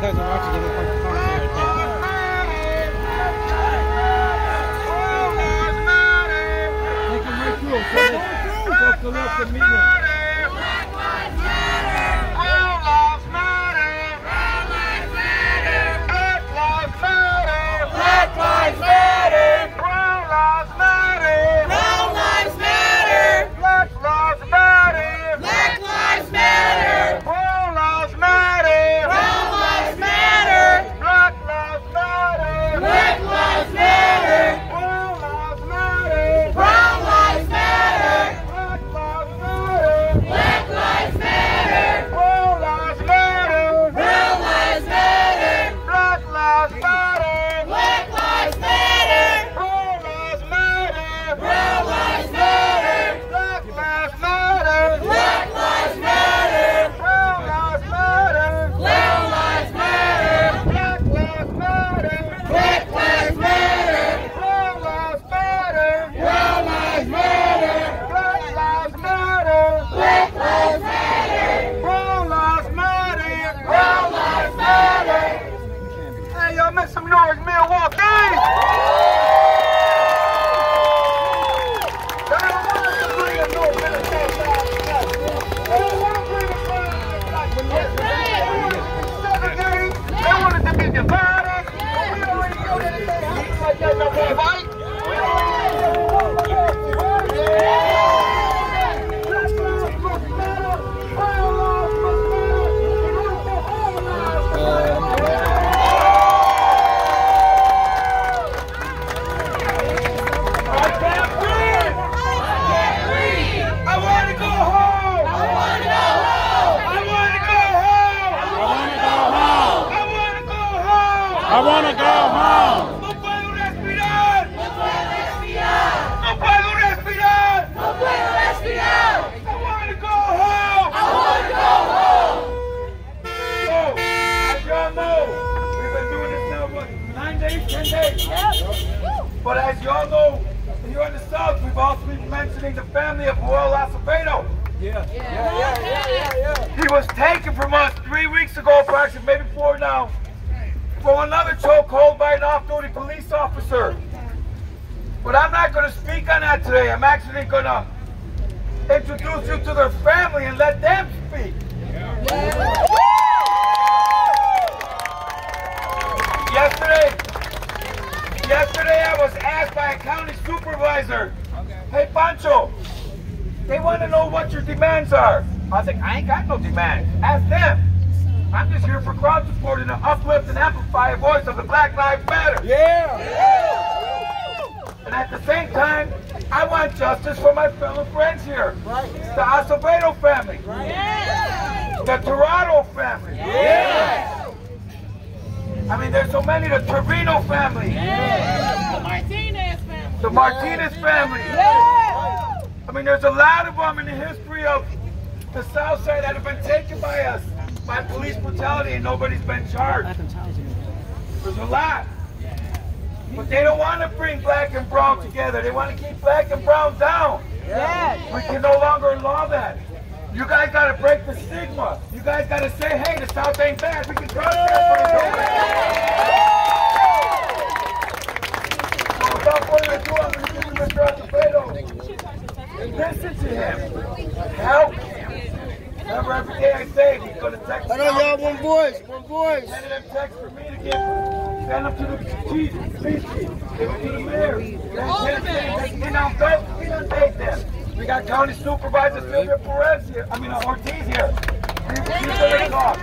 guys are watching it. Take him right through. So up the left and meet him. I want to go home. No puedo respirar. No puedo respirar. No puedo respirar. No puedo respirar. I want to go home. I want to go home. So, as y'all know, we've been doing this now, what, 9 days, 10 days? Yep. But as y'all know, here in the South, we've also been mentioning the family of Joel Acevedo. Yeah. He was taken from us 3 weeks ago, approximately, maybe 4 now, for another chokehold by an off-duty police officer. But I'm not going to speak on that today. I'm actually going to introduce you to their family and let them speak. Yesterday I was asked by a county supervisor, hey Pancho, they want to know what your demands are. I was like, I ain't got no demands. Ask them. I'm just here for crowd support and to uplift and amplify a voice of the Black Lives Matter. And at the same time, I want justice for my fellow friends here. The Acevedo family. The Toronto family. I mean, there's so many. The Trevino family. The Martinez family. The Martinez family. I mean, there's a lot of them in the history of the Southside that have been taken by us, by police brutality, and nobody's been charged. There's a lot. But they don't want to bring black and brown together. They want to keep black and brown down. We can no longer allow that. You guys got to break the stigma. You guys got to say, hey, the South ain't bad. We can protest for it. So without further ado, I'm going to give you Mr. Acevedo. And listen to him. Help him. Remember, every day I say he's going to text me. I know y'all one voice. Send them text for me to give. Send them to the chief, police chief. Give them to the mayor. Inundate them. We got County Supervisor Sylvia Perez here. I mean, Ortiz here. She's going to talk.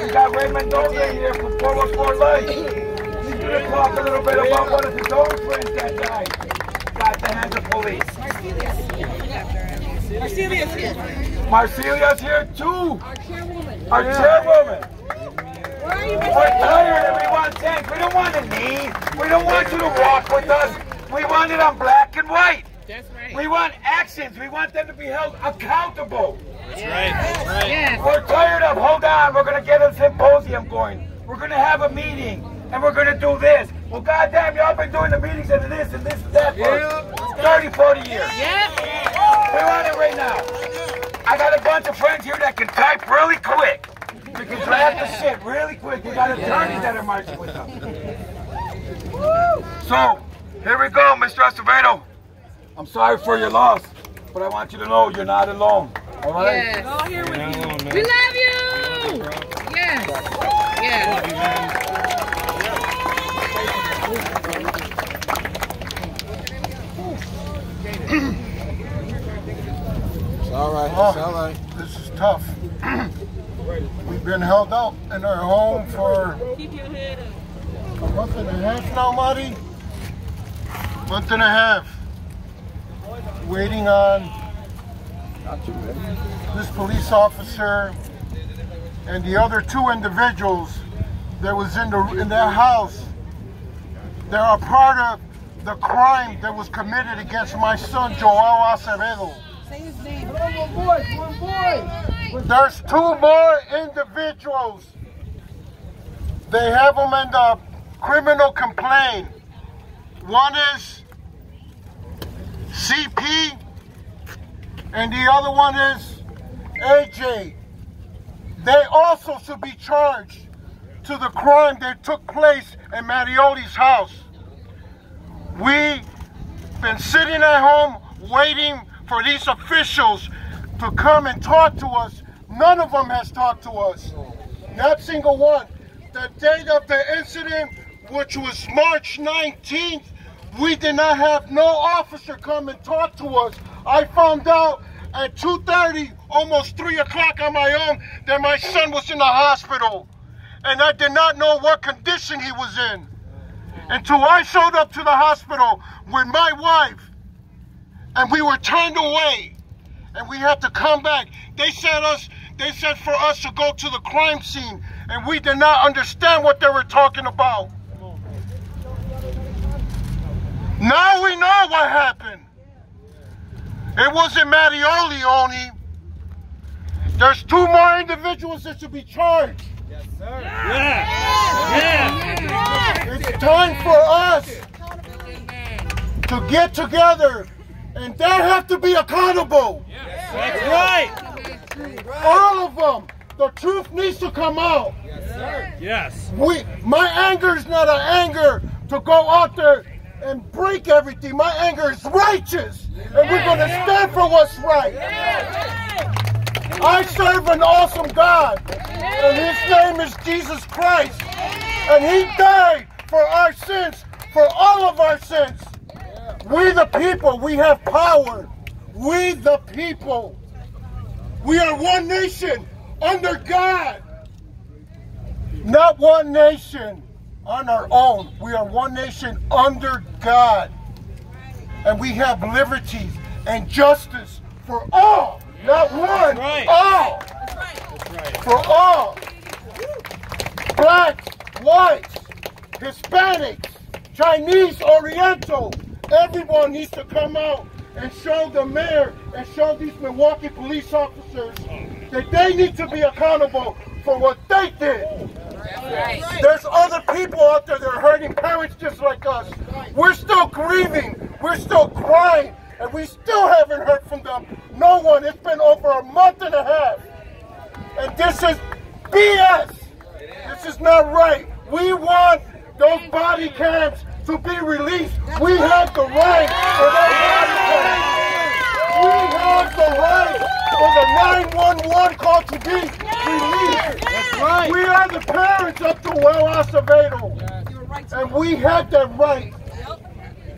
We got Ray Mendoza here from 414 Light. She's going to talk a little bit about one of his own friends that died. Got the hands of police. Marcelia's here. Marcelia's here too. Our chairwoman. Our chairwoman. We're tired and we want change. We don't want a knee. We don't want you to walk with us. We want it on black and white. That's right. We want actions. We want them to be held accountable. That's right. Yes. We're tired of, hold on, we're going to get a symposium going. We're going to have a meeting. And we're going to do this. Well, goddamn, y'all been doing the meetings and this and that for 30, 40 years. Yeah. We want it right now. I got a bunch of friends here that can type really quick. got attorneys that are marching with us. So, here we go, Mr. Acevedo. I'm sorry for your loss, but I want you to know you're not alone. All right? Yes. All here with you. We love you. Yes. Yes. It's all right. It's all right. This is tough. We've been held up in our home for a month and a half now, Marty. Month and a half. Waiting on this police officer and the other two individuals that was in their house. They are part of the crime that was committed against my son, Joel Acevedo. Say his name. One boy. There's two more individuals. They have them in the criminal complaint. One is CP, and the other one is AJ. They also should be charged to the crime that took place in Marioli's house. We've been sitting at home waiting for these officials to come and talk to us. None of them has talked to us. Not single one. The date of the incident, which was March 19th, we did not have no officer come and talk to us. I found out at 2:30, almost 3 o'clock on my own, that my son was in the hospital. And I did not know what condition he was in until I showed up to the hospital with my wife, and we were turned away, and we had to come back. They said for us to go to the crime scene, and we did not understand what they were talking about. Now we know what happened. It wasn't Marioli only. There's two more individuals that should be charged. Yes, sir. Yeah. It's time for us to get together, and they have to be accountable. That's right. All of them. The truth needs to come out. Yes, sir. Yes. My anger is not an anger to go out there and break everything. My anger is righteous, and we're going to stand for what's right. I serve an awesome God, and His name is Jesus Christ, and He died for our sins, for all of our sins. We the people, we have power. We the people. We are one nation under God, not one nation on our own. We are one nation under God, and we have liberties and justice for all, not one, all. For all. Blacks, whites, Hispanics, Chinese, Oriental, everyone needs to come out and show the mayor and show these Milwaukee police officers that they need to be accountable for what they did. There's other people out there that are hurting parents just like us. We're still grieving, we're still crying, and we still haven't heard from them. No one. It's been over a month and a half. And this is BS. This is not right. We want those body cams to be released. We have the right for those body cams. We have the right for the 911 call to be released. That's right. We are the parents of Joel Acevedo. And we have that right.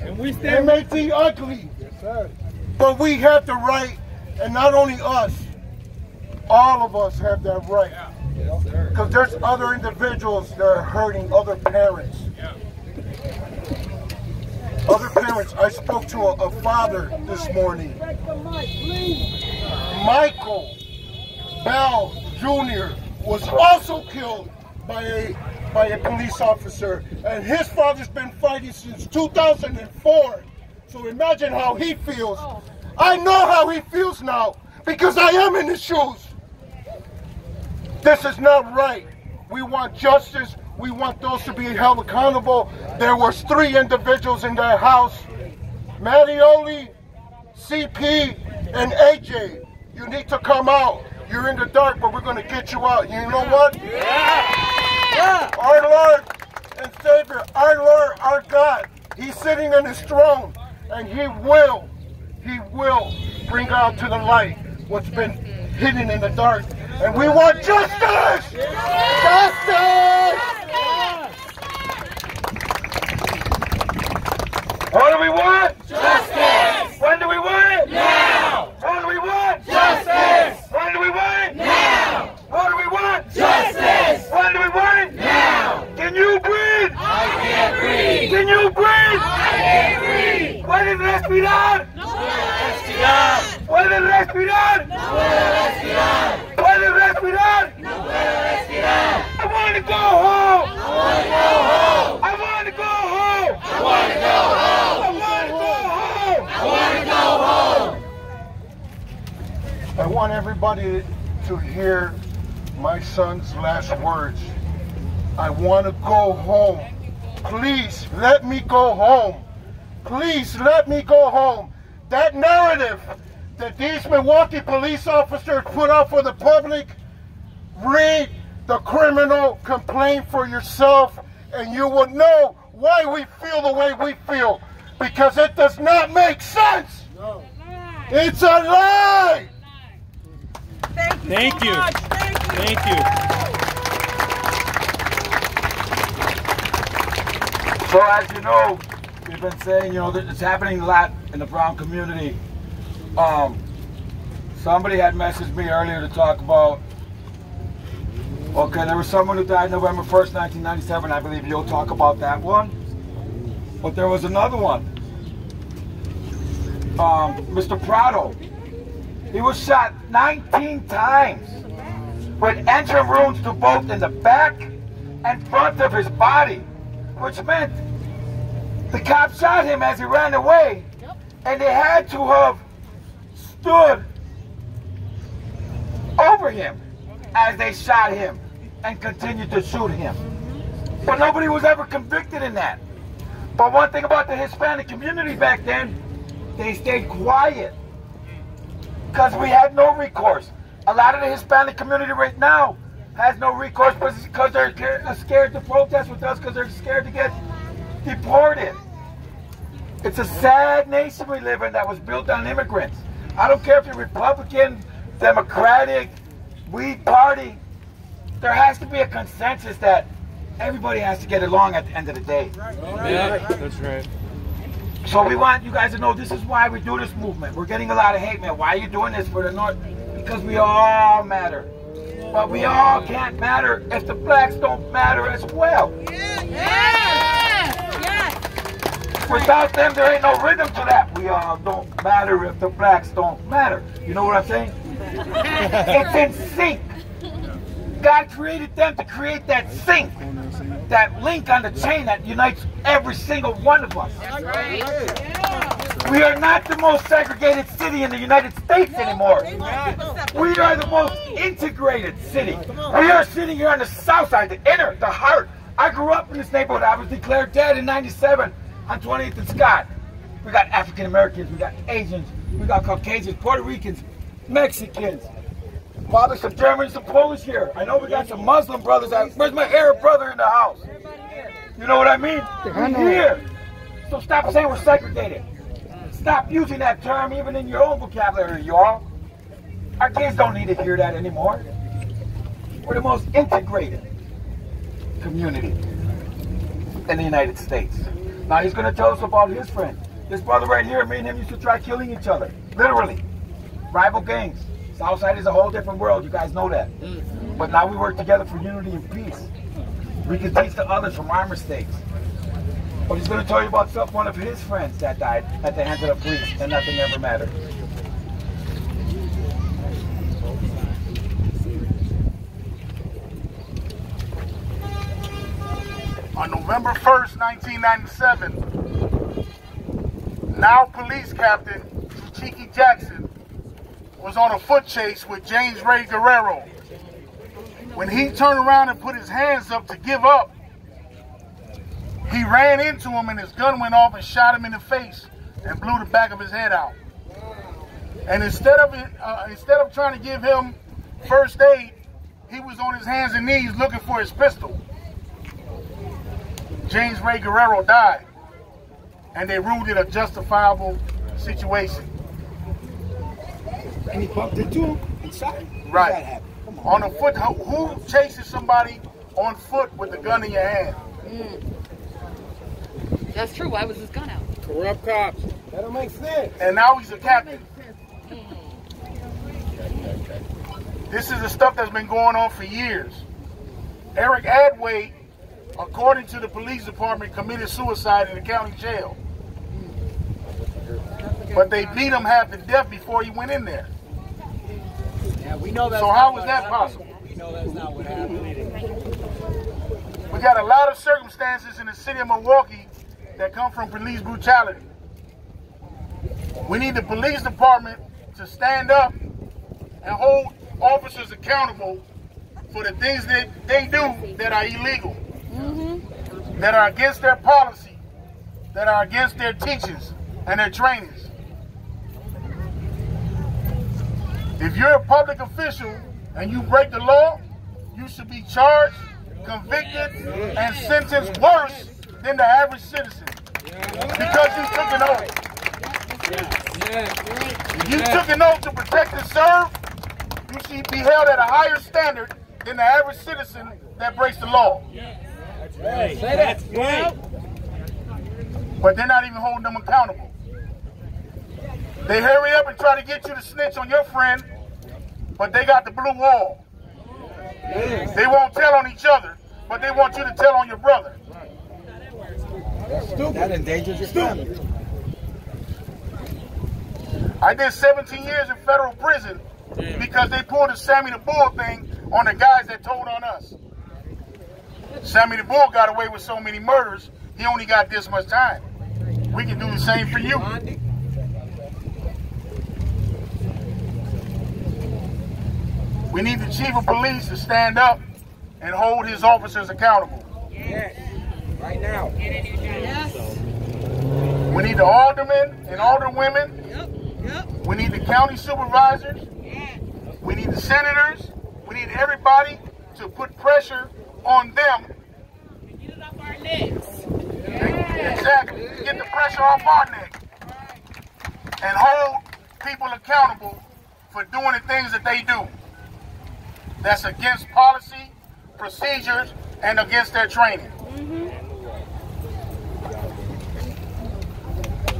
And we stand. It may be ugly, but we have the right, and not only us, all of us have that right. Because there's other individuals that are hurting other parents. Other parents. I spoke to a father this morning. Michael Bell Jr. was also killed by a police officer, and his father's been fighting since 2004. So imagine how he feels. I know how he feels now because I am in his shoes. This is not right. We want justice. We want those to be held accountable. There was 3 individuals in that house. Marioli, CP, and AJ. You need to come out. You're in the dark, but we're going to get you out. You know what? Yeah. Our Lord and Savior, our Lord, our God, He's sitting on His throne, and He will bring out to the light what's been hidden in the dark. And we want justice! Justice! What do we want? Justice! When do we want it? Now! What do we want? Justice! When do we want it? Now! What do we want? Justice! When do we want it? Now! Can you breathe? I can't breathe! Can you breathe? I can't breathe! ¿Pueden respirar? Respirar! ¿Pueden respirar? No puedo respirar! ¿Pueden respirar? No puedo respirar! I want to go home! I want to go home! I want to go home! I want to go home! I want to go home! I want to go home! I want everybody to hear my son's last words. I want to go home. Please let me go home. Please let me go home. That narrative that these Milwaukee police officers put out for the public, read the criminal complaint for yourself, and you will know why we feel the way we feel. Because it does not make sense. No. It's a lie. Thank you. Thank you. So as you know, we've been saying, that it's happening a lot in the brown community. Somebody had messaged me earlier to talk about, okay, there was someone who died November 1st, 1997. I believe you'll talk about that one. But there was another one. Mr. Prado. He was shot 19 times with engine wounds to both in the back and front of his body, which meant the cops shot him as he ran away, and they had to have stood over him as they shot him and continued to shoot him. But nobody was ever convicted in that. But one thing about the Hispanic community back then, they stayed quiet because we had no recourse. A lot of the Hispanic community right now has no recourse because they're scared to protest with us because they're scared to get deported. It's a sad nation we live in that was built on immigrants. I don't care if you're Republican, Democratic, Weed Party. There has to be a consensus that everybody has to get along at the end of the day. Yeah, that's right. So we want you guys to know this is why we do this movement. We're getting a lot of hate, man. Why are you doing this for the North? Because we all matter. But we all can't matter if the blacks don't matter as well. Without them, there ain't no rhythm to that. We all don't matter if the blacks don't matter. You know what I'm saying? It's in sync. God created them to create that sync, that link on the chain that unites every single one of us. We are not the most segregated city in the United States anymore. We are the most integrated city. We are sitting here on the south side, the inner, the heart. I grew up in this neighborhood. I was declared dead in '97 on 28th and Scott. We got African Americans, we got Asians, we got Caucasians, Puerto Ricans, Mexicans. Probably some Germans, some Polish here. I know we got some Muslim brothers. Where's my Arab brother in the house? You know what I mean? We're here. So stop saying we're segregated. Stop using that term even in your own vocabulary, y'all. Our kids don't need to hear that anymore. We're the most integrated community in the United States. Now he's going to tell us about his friend. This brother right here, me and him used to try killing each other. Literally. Rival gangs. Southside is a whole different world, you guys know that. But now we work together for unity and peace. We can teach the others from our mistakes. But he's going to tell you about one of his friends that died at the hands of the police, and nothing ever mattered. On November 1st, 1997, now police captain Cheeky Jackson was on a foot chase with James Ray Guerrero. When he turned around and put his hands up to give up, he ran into him and his gun went off and shot him in the face and blew the back of his head out. And instead of trying to give him first aid, he was on his hands and knees looking for his pistol. James Ray Guerrero died, and they ruled it a justifiable situation. And he bumped into him inside? Right. On a foot, who chases somebody on foot with a gun in your hand? That's true. Why was his gun out? Corrupt cops. That don't make sense. And now he's a captain. This is the stuff that's been going on for years. Eric Adway, according to the police department, committed suicide in the county jail. But they beat him half to death before he went in there. Yeah, we know that. So how was that possible? We know that's not what happened. We got a lot of circumstances in the city of Milwaukee that come from police brutality. We need the police department to stand up and hold officers accountable for the things that they do that are illegal, that are against their policy, that are against their teachings and their trainings. If you're a public official and you break the law, you should be charged, convicted, and sentenced worse than the average citizen because you took an oath. If you took an oath to protect and serve, you should be held at a higher standard than the average citizen that breaks the law. That's right. But they're not even holding them accountable. They hurry up and try to get you to snitch on your friend, but they got the blue wall. They won't tell on each other, but they want you to tell on your brother. That endangers your family. I did 17 years in federal prison because they pulled the Sammy the Bull thing on the guys that told on us. Sammy the Bull got away with so many murders, he only got this much time. We can do the same for you. We need the chief of police to stand up and hold his officers accountable. Yes. Right now. Yes. We need the aldermen and alderwomen. We need the county supervisors. We need the senators. We need everybody to put pressure on them. Get it off our necks. Exactly. Get the pressure off our neck. And hold people accountable for doing the things that they do. That's against policy, procedures, and against their training.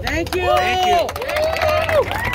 Thank you. Thank you.